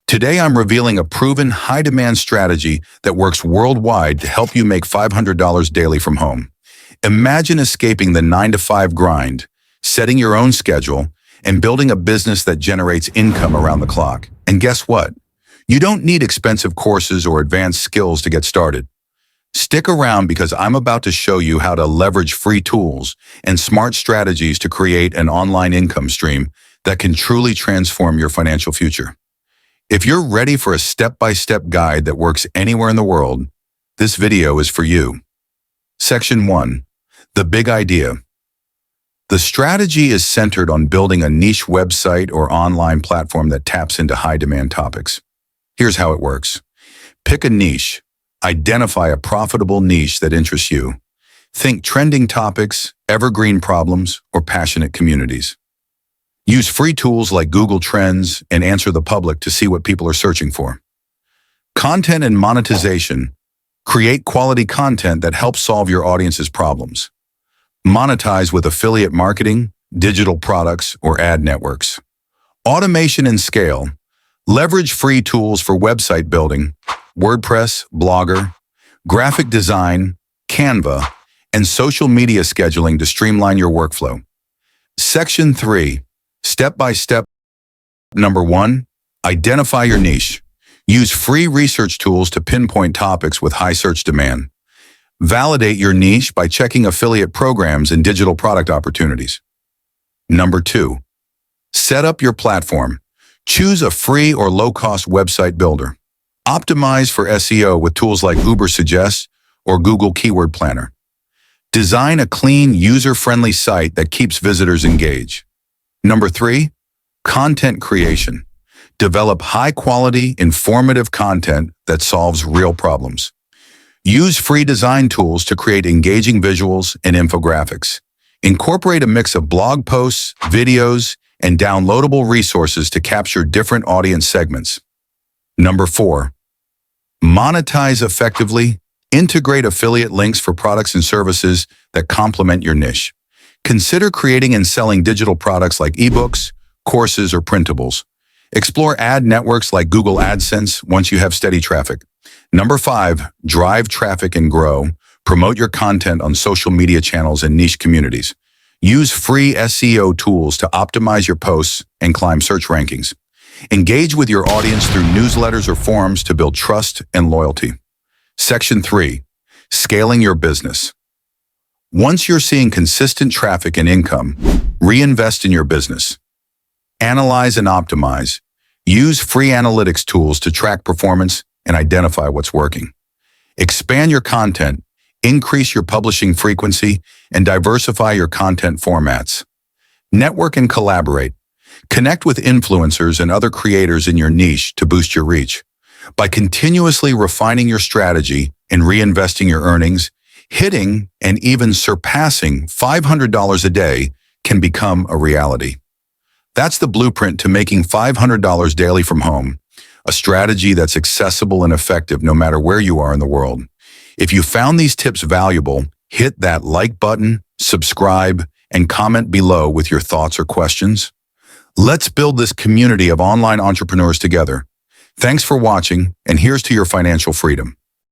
Today, I'm revealing a proven high-demand strategy that works worldwide to help you make $500 daily from home. Imagine escaping the 9-to-5 grind, setting your own schedule, and building a business that generates income around the clock. And guess what? You don't need expensive courses or advanced skills to get started. Stick around because I'm about to show you how to leverage free tools and smart strategies to create an online income stream that can truly transform your financial future. If you're ready for a step-by-step guide that works anywhere in the world, this video is for you. Section 1. The Big Idea. The strategy is centered on building a niche website or online platform that taps into high-demand topics. Here's how it works. Pick a niche. Identify a profitable niche that interests you. Think trending topics, evergreen problems, or passionate communities. Use free tools like Google Trends and Answer the Public to see what people are searching for. Content and monetization. Create quality content that helps solve your audience's problems. Monetize with affiliate marketing, digital products, or ad networks. Automation and scale. Leverage free tools for website building, WordPress, Blogger, graphic design, Canva, and social media scheduling to streamline your workflow. Section 3. Step-by-step. Number 1. Identify your niche. Use free research tools to pinpoint topics with high search demand. Validate your niche by checking affiliate programs and digital product opportunities. Number 2. Set up your platform. Choose a free or low-cost website builder. Optimize for SEO with tools like Ubersuggest or Google Keyword Planner. Design a clean, user-friendly site that keeps visitors engaged. Number 3. Content creation. Develop high-quality, informative content that solves real problems. Use free design tools to create engaging visuals and infographics. Incorporate a mix of blog posts, videos, and downloadable resources to capture different audience segments. Number 4. Monetize effectively. Integrate affiliate links for products and services that complement your niche. Consider creating and selling digital products like ebooks, courses, or printables. Explore ad networks like Google AdSense once you have steady traffic. Number 5. Drive traffic and grow. Promote your content on social media channels and niche communities. Use free SEO tools to optimize your posts and climb search rankings. Engage with your audience through newsletters or forums to build trust and loyalty. Section 3. Scaling your business. Once you're seeing consistent traffic and income, reinvest in your business. Analyze and optimize. Use free analytics tools to track performance and identify what's working. Expand your content, increase your publishing frequency, and diversify your content formats. Network and collaborate. Connect with influencers and other creators in your niche to boost your reach. By continuously refining your strategy and reinvesting your earnings, hitting and even surpassing $500 a day can become a reality. That's the blueprint to making $500 daily from home, a strategy that's accessible and effective no matter where you are in the world. If you found these tips valuable, hit that like button, subscribe, and comment below with your thoughts or questions. Let's build this community of online entrepreneurs together. Thanks for watching, and here's to your financial freedom.